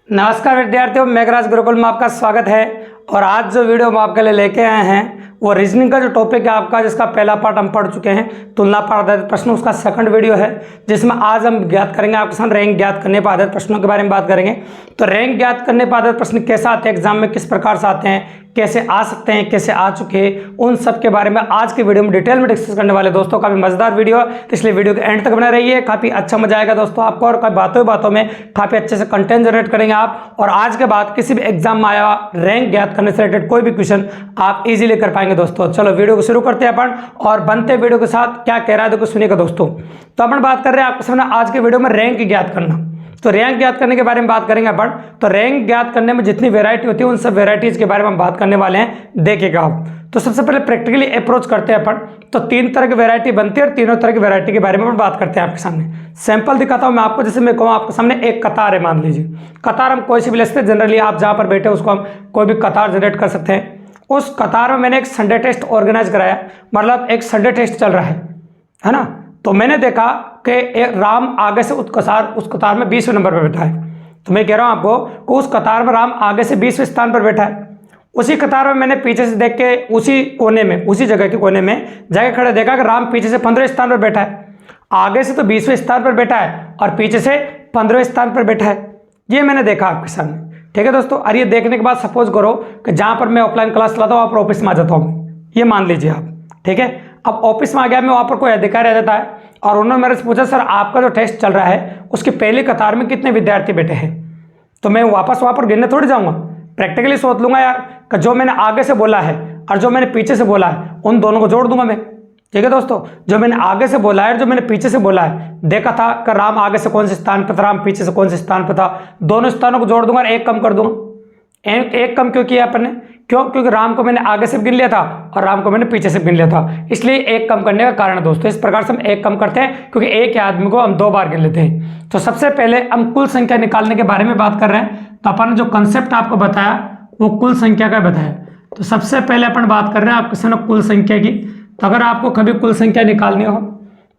नमस्कार विद्यार्थियों, मेघराज गुरुकुल में आपका स्वागत है। और आज जो वीडियो हम आपके लिए लेके आए हैं वो रीजनिंग का जो टॉपिक है आपका, जिसका पहला पार्ट हम पढ़ चुके हैं, तुलना पर आधारित प्रश्न, उसका सेकंड वीडियो है, जिसमें आज हम ज्ञात करेंगे आपके साथ रैंक ज्ञात करने पर आधारित प्रश्नों के बारे में बात करेंगे। तो रैंक ज्ञात करने पर आधारित प्रश्न कैसे आते हैं एग्जाम में, किस प्रकार से आते हैं, कैसे आ सकते हैं, कैसे आ चुके हैं, उन सब के बारे में आज के वीडियो में डिटेल में डिस्कस करने वाले दोस्तों। काफी मजेदार वीडियो है, तो इसलिए वीडियो के एंड तक बने रहिए। काफी अच्छा मजा आएगा दोस्तों आपको, और बातों बातों में काफी अच्छे से कंटेंट जनरेट करेंगे आप। और आज के बाद किसी भी एग्जाम में आया रैंक ज्ञात करने से रिलेटेड कोई भी क्वेश्चन आप इजीली कर पाएंगे दोस्तों। चलो वीडियो को शुरू करते हैं अपन, और बनते वीडियो के साथ क्या कह रहा है देखो, सुनिएगा दोस्तों। तो अपन बात कर रहे हैं आपके सामने आज के वीडियो में रैंक ज्ञात करना। तो रैंक ज्ञात करने के बारे में बात करेंगे अपन। तो रैंक ज्ञात करने में जितनी वैरायटी होती है उन सब वैरायटीज के बारे में हम बात करने वाले हैं, देखिएगा आप। तो सबसे पहले प्रैक्टिकली अप्रोच करते हैं अपन। तो तीन तरह की वैरायटी बनती है और तीनों तरह की वैरायटी के बारे में अपन बात करते हैं आपके सामने। सैंपल दिखाता हूं मैं आपको। जैसे मैं कहूँ आपके सामने एक कतार है, मान लीजिए कतार हम कोई सी भी ले सकते हैं। जनरली आप जहां पर बैठे उसको हम कोई भी कतार जनरेट कर सकते हैं। उस कतार में मैंने एक संडे टेस्ट ऑर्गेनाइज कराया, मतलब एक संडे टेस्ट चल रहा है ना। तो मैंने देखा कि राम आगे से उस कतार में 20वें नंबर पर बैठा है। तो मैं कह रहा हूं आपको कि उस कतार में राम आगे से 20वें स्थान पर बैठा है। उसी कतार में मैंने पीछे से देख के उसी कोने में, उसी जगह के कोने में जाकर खड़े देखा कि राम पीछे से 15वें स्थान पर बैठा है। आगे से तो 20वें स्थान पर बैठा है और पीछे से 15वें स्थान पर बैठा है। ये मैंने देखा आपके सामने, ठीक है दोस्तों। और ये देखने के बाद सपोज करो कि जहां पर मैं ऑफलाइन क्लास चलाता हूँ वहां पर ऑफिस में आ जाता हूँ, ये मान लीजिए आप, ठीक है। अब ऑफिस में आ गया मैं, वहां पर कोई अधिकारी आ जाता है और उन्होंने मेरे से पूछा, सर आपका जो टेस्ट चल रहा है उसकी पहली कतार में कितने विद्यार्थी बैठे हैं। तो मैं वापस वहां पर गिनने थोड़ी जाऊंगा, प्रैक्टिकली सोच लूंगा यार कि जो मैंने आगे से बोला है और जो मैंने पीछे से बोला है उन दोनों को जोड़ दूंगा मैं, ठीक है दोस्तों। जो मैंने आगे से बोला है और जो मैंने पीछे से बोला है, देखा था कि राम आगे से कौन से स्थान पर था, राम पीछे से कौन से स्थान पर था, दोनों स्थानों को जोड़ दूंगा और एक कम कर दूंगा। एक कम क्यों किया अपन ने? क्यों? क्योंकि राम को मैंने आगे से गिन लिया था और राम को मैंने पीछे से गिन लिया था, इसलिए एक कम करने का कारण है दोस्तों। इस प्रकार से हम एक कम करते हैं, क्योंकि एक ही आदमी को हम 2 बार गिन लेते हैं। तो सबसे पहले हम कुल संख्या निकालने के बारे में बात कर रहे हैं। तो अपन ने जो कंसेप्ट आपको बताया वो कुल संख्या का बताया। तो सबसे पहले अपन बात कर रहे हैं आपके सामने कुल संख्या की। तो अगर आपको कभी कुल संख्या निकालनी हो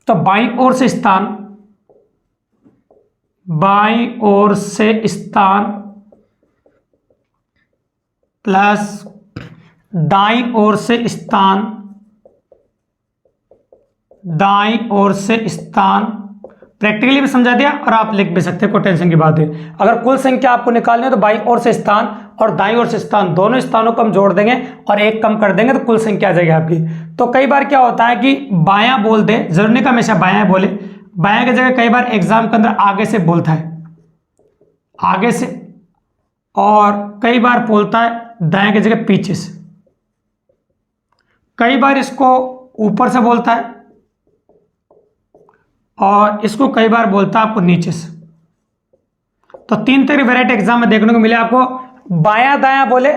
तो बाईं ओर से स्थान प्लस दाईं ओर से स्थान, प्रैक्टिकली भी समझा दिया और आप लिख भी सकते हैं, कोई टेंशन की बात है। अगर कुल संख्या आपको निकालनी है तो बाईं ओर से स्थान और दाईं ओर से स्थान, दोनों स्थानों को हम जोड़ देंगे और एक कम कर देंगे तो कुल संख्या आ जाएगी आपकी। तो कई बार क्या होता है कि बायां बोल दे, जरूरी नहीं कि हमेशा बायां बोले, बायां की जगह कई बार एग्जाम के अंदर आगे से बोलता है, आगे से, और कई बार बोलता है दाएं की जगह पीछे से, कई बार इसको ऊपर से बोलता है और इसको कई बार बोलता है आपको नीचे से। तो 3 तरह की वैरायटी एग्जाम में देखने को मिले आपको, बायां दायां बोले,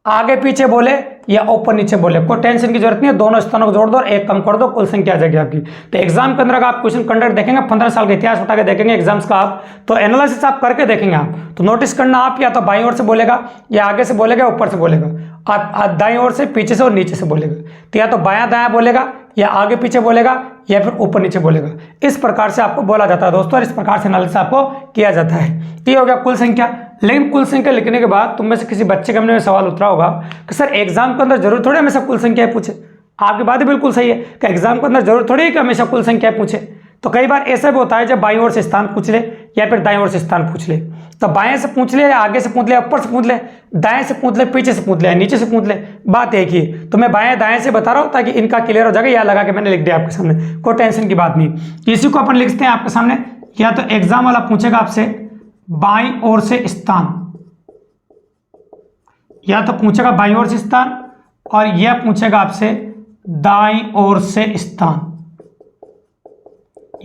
आगे पीछे बोले या ऊपर नीचे बोले। कोई टेंशन की जरूरत नहीं है, दोनों स्थानों को जोड़ दो और एक कम कर दो, कुल संख्या आ जाएगी आपकी। तो एग्जाम के अंदर अगर आप क्वेश्चन कंडक्ट देखेंगे, 15 साल का इतिहास उठा के देखेंगे एग्जाम्स का आप, तो एनालिसिस आप करके देखेंगे आप, तो नोटिस करना आप या तो बाईं ओर से बोलेगा या आगे से बोलेगा, ऊपर से बोलेगा, दाईं ओर से, पीछे से और नीचे से बोलेगा। तो या तो बायां दायां बोलेगा या आगे पीछे बोलेगा या फिर ऊपर नीचे बोलेगा। इस प्रकार से आपको बोला जाता है दोस्तों, और इस प्रकार से एनालिसिस आपको किया जाता है। तो ये हो गया कुल संख्या। लेकिन कुल संख्या लिखने के बाद तुम में से किसी बच्चे के मन में सवाल उतरा होगा कि सर एग्जाम के अंदर जरूर थोड़ी हमेशा कुल संख्या पूछे। आपकी बात बिल्कुल सही है कि एग्जाम के अंदर जरूर थोड़ी है कि हमेशा कुल संख्या पूछे। तो कई बार ऐसा भी होता है जब बाईं ओर से स्थान पूछ ले या फिर दाईं ओर से स्थान पूछ ले। तो बाएं से पूछ ले या आगे से पूछ ले, ऊपर से पूछ ले, दाएं से पूछ ले, पीछे से पूछ ले, नीचे से पूछ ले, बात एक ही है। तो मैं बाएं दाएं से बता रहा हूं ताकि इनका क्लियर हो जाएगा। या लगा के मैंने लिख दिया आपके सामने, कोई टेंशन की बात नहीं। इसी को अपन लिखते हैं आपके सामने। या तो एग्जाम वाला पूछेगा आपसे बाईं ओर से स्थान, या तो पूछेगा बाईं ओर से स्थान, और यह पूछेगा आपसे दाईं ओर से स्थान,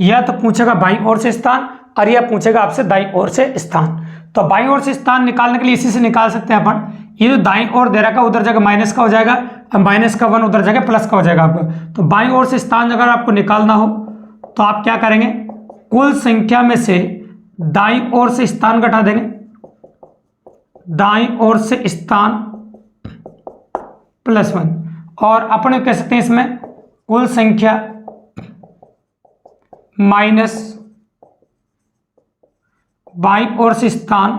या तो पूछेगा बाईं ओर से स्थान और यह पूछेगा आपसे दाईं ओर से स्थान। तो बाईं ओर से स्थान निकालने के लिए इसी से निकाल सकते हैं अपन। ये जो दाईं ओर दे रखा है उधर जगह माइनस का हो जाएगा, माइनस का 1 उधर जगह प्लस का हो जाएगा आपका। तो बाईं ओर से स्थान अगर आपको निकालना हो तो आप क्या करेंगे, कुल संख्या में से दाईं ओर से स्थान घटा देंगे, दाईं ओर से स्थान +1, और अपन कह सकते हैं इसमें कुल संख्या माइनस बाईं ओर से स्थान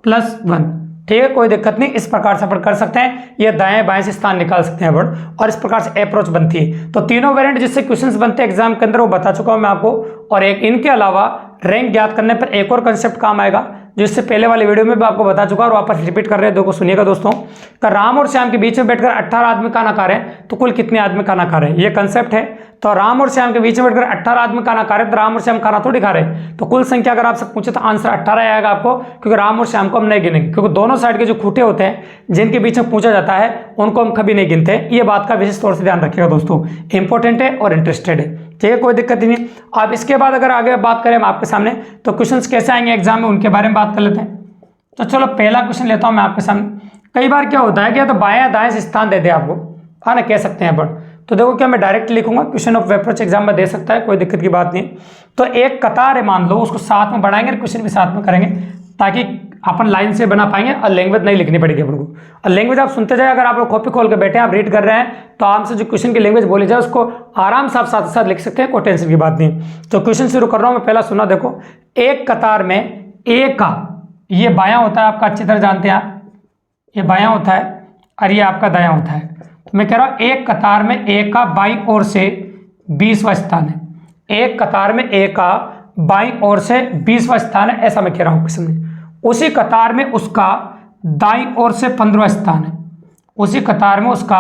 +1। ठीक है, कोई दिक्कत नहीं, इस प्रकार से अपन कर सकते हैं, ये दाएं बाएं से स्थान निकाल सकते हैं अपन, और इस प्रकार से अप्रोच बनती है। तो तीनों वेरिएंट जिससे क्वेश्चंस बनते हैं एग्जाम के अंदर वो बता चुका हूं मैं आपको। और एक इनके अलावा रैंक ज्ञात करने पर एक और कंसेप्ट काम आएगा, जो इससे पहले वाले वीडियो में भी आपको बता चुका और वापस रिपीट कर रहे हैं, देखो सुनिएगा दोस्तों। का राम और श्याम के बीच में बैठकर 18 आदमी खाना खा रहे हैं, तो कुल कितने आदमी खाना खा रहे हैं, ये कंसेप्ट है। तो राम और श्याम के बीच में बैठकर 18 आदमी खाना खा रहे हैं, तो राम और श्याम खाना थोड़ी खा रहे हैं, तो कुल संख्या अगर आपसे पूछे तो आंसर 18 आएगा आपको, क्योंकि राम और श्याम को हम नहीं गिनेंगे, क्योंकि दोनों साइड के जो खूंटे होते हैं जिनके बीच में पूछा जाता है उनको हम कभी नहीं गिनते। ये बात का विशेष तौर से ध्यान रखिएगा दोस्तों, इंपॉर्टेंट है और इंटरेस्टेड है। ठीक है, कोई दिक्कत ही नहीं। अब इसके बाद अगर आगे बात करें हम आपके सामने, तो क्वेश्चंस कैसे आएंगे एग्जाम में उनके बारे में बात कर लेते हैं। तो चलो पहला क्वेश्चन लेता हूं मैं आपके सामने। कई बार क्या होता है कि तो बायां दाएं से स्थान दे दे आपको, हाँ ना, कह सकते हैं अपन। तो देखो क्या मैं डायरेक्ट लिखूंगा, क्वेश्चन ऑफ अप्रोच एग्जाम में दे सकता है, कोई दिक्कत की बात नहीं। तो एक कतार है मान लो, उसको साथ में बढ़ाएंगे, क्वेश्चन भी साथ में करेंगे, ताकि अपन लाइन से बना पाएंगे और लैंग्वेज नहीं लिखनी पड़ेगी अपन को। और लैंग्वेज आप सुनते जाए, अगर आप लोग कॉपी खोल के बैठे हैं, आप रीड कर रहे हैं, तो आराम से जो क्वेश्चन की लैंग्वेज बोली जाए उसको आराम से आप साथ साथ लिख सकते हैं, कोई टेंशन की बात नहीं। तो क्वेश्चन शुरू कर रहा हूं मैं, पहला सुना देखो। एक कतार में ए का, ये बायां होता है आपका, अच्छी तरह जानते हैं आप, ये बायां होता है और ये आपका दायां होता है। तो मैं कह रहा हूं एक कतार में ए का बाईं ओर से 20वां स्थान है, एक कतार में ए का बाईं ओर से 20वां स्थान है, ऐसा मैं कह रहा हूं क्वेश्चन में। उसी कतार में उसका दाईं ओर से 15वां स्थान है, उसी कतार में उसका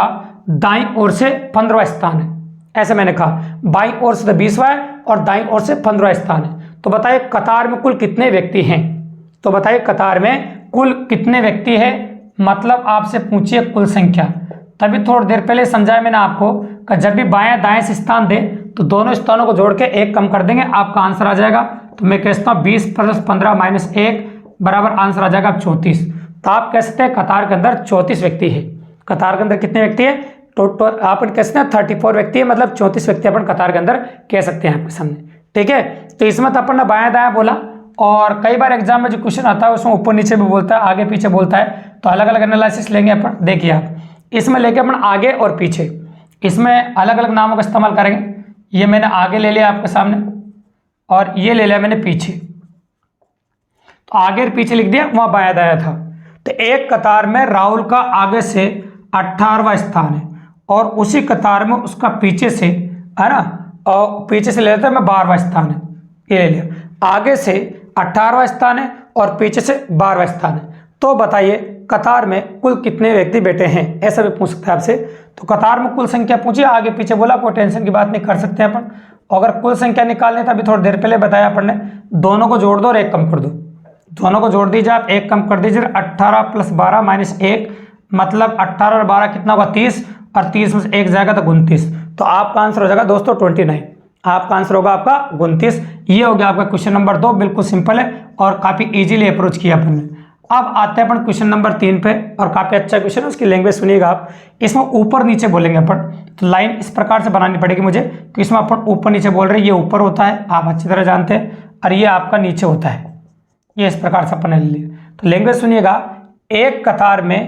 दाईं ओर से 15वां स्थान है, ऐसा मैंने कहा। बाईं ओर से तो 20वां है और दाईं ओर से 15वां स्थान है। तो बताइए कतार में कुल कितने व्यक्ति हैं, तो बताइए कतार में कुल कितने व्यक्ति है, मतलब आपसे पूछिए कुल संख्या। तभी थोड़ी देर पहले समझाया मैंने आपको कि जब भी बायां दाएं से स्थान दे तो दोनों स्थानों को जोड़ के एक कम कर देंगे, आपका आंसर आ जाएगा। तो मैं कहता हूँ 20 + 15 - 1 बराबर आंसर आ जाएगा 34। तो आप कह सकते हैं कतार के अंदर 34 व्यक्ति है। कतार के अंदर कितने व्यक्ति है, टोटल आप कह सकते हैं 34 व्यक्ति है, मतलब 34 व्यक्ति अपन कतार के अंदर कह सकते हैं आपके सामने। ठीक है, तो इसमें तो अपन ने बायां दायां बोला, और कई बार एग्जाम में जो क्वेश्चन आता है उसमें ऊपर नीचे भी बोलता है, आगे पीछे बोलता है, तो अलग अलग एनालिसिस लेंगे अपन। देखिए आप इसमें लेके अपन आगे और पीछे, इसमें अलग अलग नामों का इस्तेमाल करेंगे। ये मैंने आगे ले लिया आपके सामने और ये ले लिया मैंने पीछे, तो आगे और पीछे लिख दिया, वहां बायां दायां था। तो एक कतार में राहुल का आगे से 18वां स्थान है और उसी कतार में उसका पीछे से, है ना, और पीछे से ले लेते हैं मैं 12वां स्थान है, ये ले लिया। आगे से 18वां स्थान है और पीछे से 12वां स्थान है। तो बताइए कतार में कुल कितने व्यक्ति बैठे हैं, ऐसा भी पूछ सकते हैं आपसे। तो कतार में कुल संख्या पूछिए, आगे पीछे बोला, कोई टेंशन की बात नहीं, कर सकते हैं अपन। अगर कुल संख्या निकालने तो अभी थोड़ी देर पहले बताया अपन ने, दोनों को जोड़ दो और एक कम कर दो, दोनों को जोड़ दीजिए आप, एक कम कर दीजिए। 18 + 12 - 1 मतलब 18 और 12 कितना होगा 30, और 30 में से 1 जाएगा तो 29। तो आपका आंसर हो जाएगा दोस्तों 29, आपका आंसर होगा आपका 29। ये हो गया आपका क्वेश्चन नंबर 2, बिल्कुल सिंपल है और काफी इजीली अप्रोच किया अपन ने। अब आते हैं अपन क्वेश्चन नंबर 3 पे, और काफी अच्छा क्वेश्चन है, उसकी लैंग्वेज सुनिएगा आप। इसमें ऊपर नीचे बोलेंगे अपन, तो लाइन इस प्रकार से बनानी पड़ेगी मुझे, तो इसमें अपन ऊपर नीचे बोल रहे हैं। ये ऊपर होता है, आप अच्छी तरह जानते हैं, और ये आपका नीचे होता है, ये इस प्रकार से अपन ने ले लिया। तो लैंग्वेज सुनिएगा, एक कतार में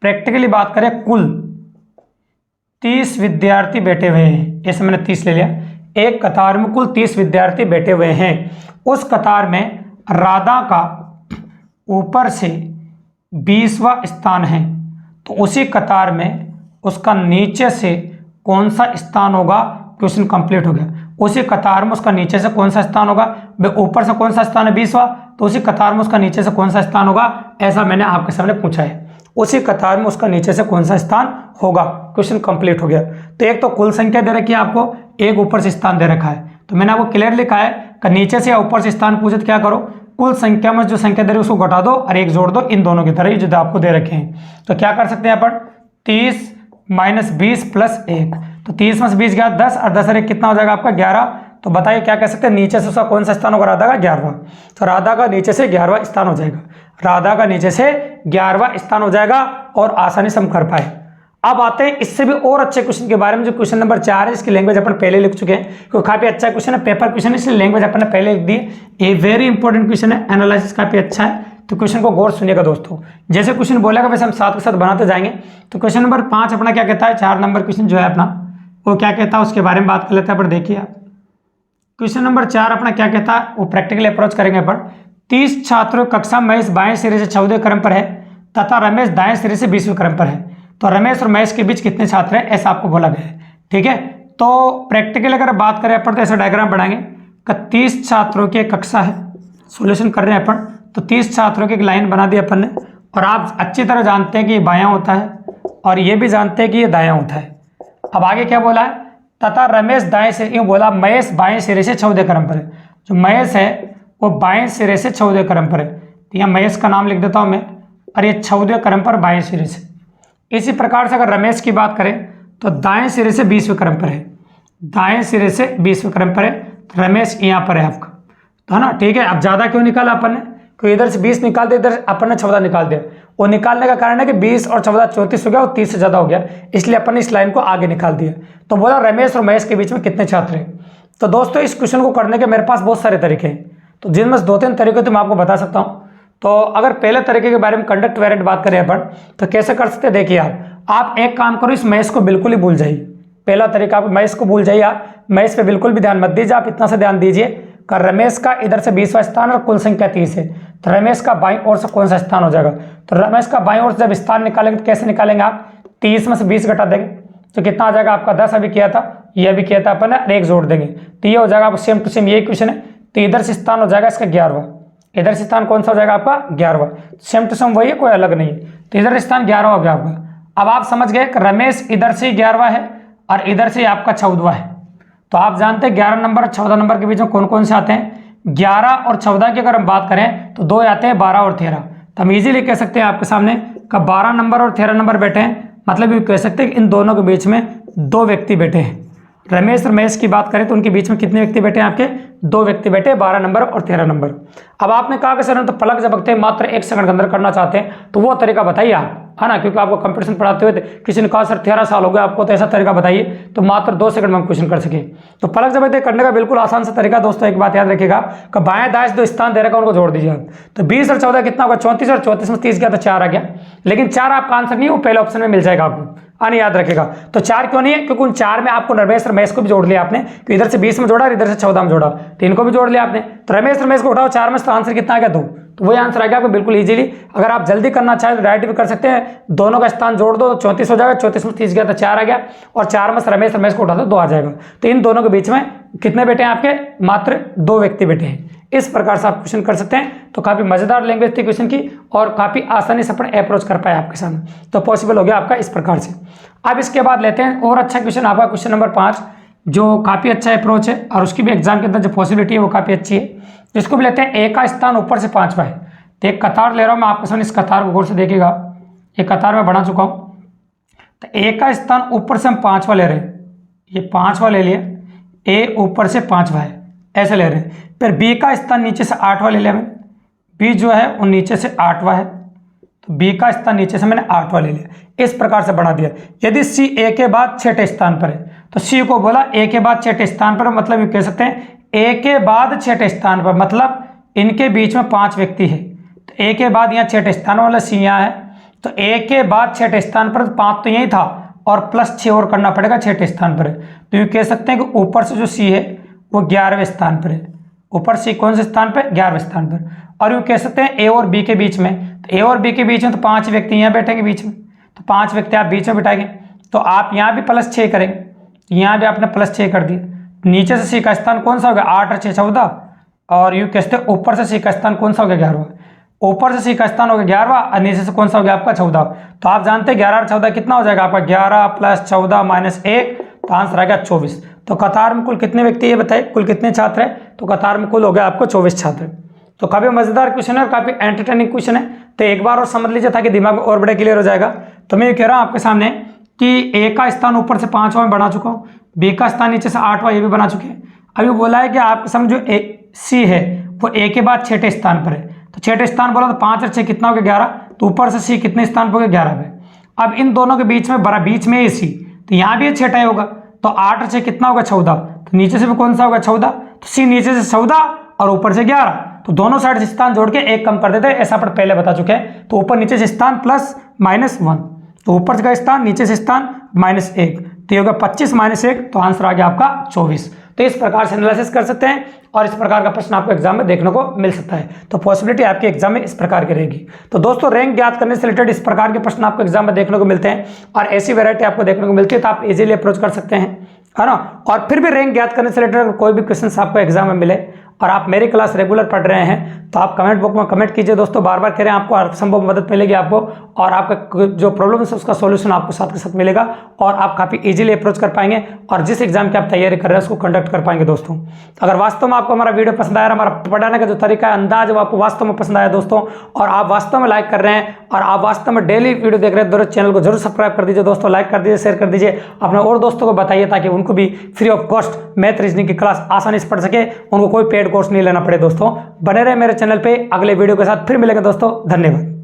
प्रैक्टिकली बात करें कुल 30 विद्यार्थी बैठे हुए हैं, ऐसे मैंने 30 ले लिया। एक कतार में कुल 30 विद्यार्थी बैठे हुए हैं, उस कतार में राधा का ऊपर से 20वां स्थान है, तो उसी कतार में उसका नीचे से कौन सा स्थान होगा, क्वेश्चन कंप्लीट हो गया। उसी कतार में उसका नीचे से कौन सा स्थान होगा, ऊपर से कौन सा स्थान है 20वां, तो उसी कतार में उसका नीचे से कौन सा स्थान होगा, ऐसा मैंने आपके सामने पूछा है। उसी कतार में उसका नीचे से कौन सा स्थान होगा, क्वेश्चन कंप्लीट हो गया। तो एक तो कुल संख्या दे रखी है आपको, एक ऊपर से स्थान दे रखा है, तो मैंने आपको क्लियर लिखा है कि नीचे से या ऊपर से स्थान पूछे तो क्या करो, कुल संख्या में जो संख्या दे रही है उसको घटा दो और एक जोड़ दो, इन दोनों की तरह जो आपको दे रखे हैं। तो क्या कर सकते हैं अपन, 30 - 20 + 1, तो 30 में से 20 गया 10, और 10 और 1 कितना हो जाएगा आपका 11। तो बताइए क्या कह सकते हैं, नीचे से उसका कौन सा स्थान होगा, राधा का 11वां। तो राधा का नीचे से 11वां स्थान हो जाएगा, राधा का नीचे से 11वां स्थान हो जाएगा, और आसानी से हम कर पाए। अब आते हैं इससे भी और अच्छे क्वेश्चन के बारे में, जो क्वेश्चन नंबर 4 है, इसकी लैंग्वेज अपन पहले लिख चुके हैं, क्योंकि काफी अच्छा क्वेश्चन है, पेपर क्वेश्चन है, इसलिए लैंग्वेज अपन ने पहले लिख दी। ये वेरी इंपॉर्टेंट क्वेश्चन है, एनालिसिस काफी अच्छा है, तो क्वेश्चन को गौर सुनिएगा दोस्तों। जैसे क्वेश्चन बोलेगा वैसे हम साथ के साथ बनाते जाएंगे। तो क्वेश्चन नंबर 5 अपना क्या कहता है, 4 नंबर क्वेश्चन जो है अपना वो क्या कहता है, उसके बारे में बात कर लेते हैं अपन। देखिए आप क्वेश्चन नंबर 4 अपना क्या कहता है, वो प्रैक्टिकली अप्रोच करेंगे अपन। 30 छात्रों की कक्षा महेश बाएं सिरे से 14वें क्रम पर है तथा रमेश दाएं सिरे से 20वें क्रम पर है, तो रमेश और महेश के बीच कितने छात्र हैं, ऐसा आपको बोला गया है। ठीक है, तो प्रैक्टिकल अगर बात करें अपन तो ऐसा डायग्राम बनाएंगे कि 30 छात्रों की कक्षा है, सॉल्यूशन कर रहे हैं अपन, तो 30 छात्रों की एक लाइन बना दी अपन ने, और आप अच्छी तरह जानते हैं कि ये बायां होता है और ये भी जानते हैं कि ये दायां होता है। अब आगे क्या बोला है, तथा रमेश दाएं सिरे, यूँ बोला महेश बाएं सिरे से 14वें क्रम पर है, जो महेश है वो बाएं सिरे से 14वें क्रम पर है, तो यहाँ महेश का नाम लिख देता हूँ मैं, और ये 14वें क्रम पर बाएं सिरे से। इसी प्रकार से अगर रमेश की बात करें तो दाएं सिरे से 20वें क्रम पर है, दाएं सिरे से 20वें क्रम पर है, तो रमेश यहाँ पर है आपका, तो है ना। ठीक है, अब ज़्यादा क्यों निकाला अपन ने, क्योंकि इधर से 20 निकाल दिया, इधर अपन ने 14 निकाल दिया। वो निकालने का कारण है कि 20 और 14 34 हो गया और 30 से ज़्यादा हो गया, इसलिए अपन ने इस लाइन को आगे निकाल दिया। तो बोला रमेश और महेश के बीच में कितने छात्र हैं। तो दोस्तों इस क्वेश्चन को करने के मेरे पास बहुत सारे तरीके हैं, तो जिनमें से 2-3 तरीके तो मैं आपको बता सकता हूँ। तो अगर पहले तरीके के बारे में कंडक्ट वेरिएंट बात करें अपन, तो कैसे कर सकते हैं, देखिए आप एक काम करो, इस महेश को बिल्कुल ही भूल जाइए। पहला तरीका, आप महेश को भूल जाइए, आप महेश पे बिल्कुल भी ध्यान मत दीजिए, आप इतना से ध्यान दीजिए कि रमेश का इधर से 20वां स्थान और कुल संख्या 30 है, तो रमेश का बाईं ओर से कौन सा स्थान हो जाएगा। तो रमेश का बाईं ओर से जब स्थान निकालेंगे तो कैसे निकालेंगे आप, 30 में से 20 घटा देंगे तो कितना आ जाएगा आपका 10 अभी किया था, ये भी किया था अपन ने, 1 जोड़ देंगे तो ये हो जाएगा आपको सेम टू सेम यही क्वेश्चन है। तो इधर से स्थान हो जाएगा इसका 11वां, इधर से स्थान कौन सा हो जाएगा आपका 11वां, सेम टू सेम वही है, कोई अलग नहीं है, तो इधर स्थान 11वां हो गया आपका। अब आप समझ गए कि रमेश इधर से 11वां है और इधर से आपका 14वां है। तो आप जानते हैं 11 नंबर और 14 नंबर के बीच में कौन कौन से आते हैं, 11 और 14 की अगर हम बात करें तो 2 आते हैं 12 और 13, तो हम इजीली कह सकते हैं आपके सामने का 12 नंबर और 13 नंबर बैठे हैं, मतलब ये कह सकते हैं कि इन दोनों के बीच में 2 व्यक्ति बैठे हैं। रमेश और महेश की बात करें तो उनके बीच में कितने व्यक्ति बैठे हैं, आपके 2 व्यक्ति बैठे हैं, 12 नंबर और 13 नंबर। अब आपने कहा कि सर हम तो पलक झपकते हैं मात्र 1 सेकंड के अंदर करना चाहते हैं, तो वो तरीका बताइए आप, है ना, क्योंकि आपको कंपटीशन पढ़ाते हुए किसी ने कहा सर 13 साल हो गए आपको, तो ऐसा तरीका बताइए तो मात्र 2 सेकंड में हम क्वेश्चन कर सके। तो पलक झपकते करने का बिल्कुल आसान सा तरीका दोस्तों, एक बात याद रखिएगा कि बाएं दाएं 2 स्थान दे रखा उनको जोड़ दीजिए आप, तो 20 और 14 कितना होगा 34, और 34 में 30 गया तो 4 आ गया, लेकिन 4 आपका आंसर नहीं, वो पहले ऑप्शन में मिल जाएगा आपको, आने याद रखेगा। तो 4 क्यों नहीं है, क्योंकि उन 4 में आपको रमेश और महेश को भी जोड़ लिया आपने, कि इधर से 20 में जोड़ा और इधर से 14 में जोड़ा, तो इनको भी जोड़ लिया आपने, तो रमेश और महेश को उठाओ 4 में, तो आंसर कितना आ गया 2, तो वही आंसर आ गया आपको बिल्कुल इजीली। अगर आप जल्दी करना चाहें तो डायरेक्ट भी कर सकते हैं, दोनों का स्थान जोड़ दो 34 हो जाएगा, 34 में 30 गया तो 4 आ गया, और 4 में रमेश और महेश को उठा दो 2 आ जाएगा। तो इन दोनों के बीच में कितने बेटे हैं आपके, मात्र 2 व्यक्ति बैठे हैं। इस प्रकार से आप क्वेश्चन कर सकते हैं। तो काफी मजेदार लैंग्वेज थी क्वेश्चन की, और काफी आसानी से अपन अप्रोच कर पाए आपके सामने, तो पॉसिबल हो गया आपका इस प्रकार से। अब इसके बाद लेते हैं और अच्छा क्वेश्चन आपका, क्वेश्चन नंबर 5, जो काफी अच्छा अप्रोच है और उसकी भी एग्जाम के अंदर जो पॉसिबिलिटी है वो काफी अच्छी है। जिसको भी लेते हैं ए का स्थान ऊपर से 5वां है, तो एक कतार ले रहा हूं मैं आपके सामने, इस कतार को गौर से देखिएगा, एक कतार में बना चुका हूं। तो ए का स्थान ऊपर से हम 5वां ले रहे हैं, ये 5वां ले लिया, ए ऊपर से 5वां है ऐसे ले रहे हैं। फिर बी का स्थान नीचे से 8वां ले लिया मैंने, बी जो है वो नीचे से 8वां है, तो बी का स्थान नीचे से मैंने 8वां ले लिया, इस प्रकार से बना दिया। यदि सी ए के बाद 6ठे स्थान पर है, तो सी को बोला ए के बाद 6ठे स्थान पर, मतलब ये कह सकते हैं ए के बाद 6ठे स्थान पर, मतलब इनके बीच में 5 व्यक्ति है, तो ए के बाद यहाँ 6ठे स्थान वाला सी यहाँ है, तो ए के बाद 6ठे स्थान पर 5 तो यही था, और प्लस 6 और करना पड़ेगा 6ठे स्थान पर है, तो ये कह सकते हैं कि ऊपर से जो सी है वो 11वें स्थान पर है, ऊपर सी कौन से स्थान पर, 11वें स्थान पर। और ये कह सकते हैं ए और बी के बीच में, तो ए और बी के बीच में तो 5 व्यक्ति यहाँ बैठेंगे बीच में, तो 5 व्यक्ति आप बीच में बिठाएंगे, तो आप यहाँ भी प्लस 6 करेंगे, यहाँ भी आपने प्लस 6 कर दिया। नीचे से सी का स्थान कौन सा हो गया, 8 और 6 14, और यूँ कहते हैं ऊपर से सी का स्थान कौन सा हो गया, 11वां, ऊपर से सी का स्थान हो गया 11वां, और नीचे से कौन सा हो गया आपका 14। तो आप जानते हैं 11 और 14 कितना हो जाएगा आपका, 11 प्लस 14 माइनस 1, तो आंसर आ गया 24। तो कतार में कुल कितने व्यक्ति ये बताइए, कुल कितने छात्र हैं, तो कतार में कुल हो गया आपको 24 छात्र। तो काफी मजेदार क्वेश्चन है और काफी एंटरटेनिंग क्वेश्चन है, तो एक बार और समझ लीजिए ताकि दिमाग में और बड़े क्लियर हो जाएगा। तो मैं ये कह रहा हूँ आपके सामने कि ए का स्थान ऊपर से 5वां में बना चुका हूँ, बी का स्थान नीचे से 8वां ये भी बना चुके हैं। अभी बोला है कि आपके सामने जो ए सी है वो ए के बाद 6ठे स्थान पर है, तो 6ठे स्थान बोला तो 5 और 6 कितना हो गया 11, तो ऊपर से सी कितने स्थान पर हो गया 11 पे। अब इन दोनों के बीच में बड़ा बीच में सी, तो यहाँ भी 6ठा होगा, तो 8 और 6 कितना होगा 14, तो नीचे से भी कौन सा होगा 14, तो सी नीचे से 14 और ऊपर से 11, तो दोनों साइड से स्थान जोड़ के एक कम कर देते हैं, ऐसा अपन पहले बता चुके हैं। तो ऊपर नीचे से स्थान प्लस माइनस 1, तो ऊपर का स्थान नीचे से स्थान -1, तो ये होगा 25 - 1, तो आंसर आ गया आपका 24। तो इस प्रकार से एनालिसिस कर सकते हैं और इस प्रकार का प्रश्न आपको एग्जाम में देखने को मिल सकता है। तो पॉसिबिलिटी आपके एग्जाम में इस प्रकार की रहेगी। तो दोस्तों रैंक ज्ञात करने से रिलेटेड इस प्रकार के प्रश्न आपको एग्जाम में देखने को मिलते हैं और ऐसी वैरायटी आपको देखने को मिलती है, तो आप इजीली अप्रोच कर सकते हैं, है ना। और फिर भी रैंक ज्ञात करने से रिलेटेड अगर कोई भी क्वेश्चन आपको एग्जाम में मिले और आप मेरी क्लास रेगुलर पढ़ रहे हैं तो आप कमेंट बॉक्स में कमेंट कीजिए दोस्तों, बार बार कह रहे हैं, आपको हर संभव मदद मिलेगी आपको, और आपका जो प्रॉब्लम है उसका सॉल्यूशन आपको साथ के साथ मिलेगा और आप काफ़ी इजीली अप्रोच कर पाएंगे और जिस एग्जाम की आप तैयारी कर रहे हैं उसको कंडक्ट कर पाएंगे दोस्तों। अगर वास्तव में आपको हमारा वीडियो पसंद आया, हमारा पढ़ाने का जो तरीका है, अंदाज वो आपको वास्तव में पसंद आया दोस्तों, और आप वास्तव में लाइक कर रहे हैं और आप वास्तव में डेली वीडियो देख रहे हैं, जरूर चैनल को जरूर सब्सक्राइब कर दीजिए दोस्तों, लाइक कर दीजिए, शेयर कर दीजिए, अपने और दोस्तों को बताइए ताकि उनको भी free of cost math reasoning की क्लास आसानी से पढ़ सके, उनको कोई पेड कोर्स नहीं लेना पड़े दोस्तों। बने रहे मेरे चैनल पे, अगले वीडियो के साथ फिर मिलेंगे दोस्तों, धन्यवाद।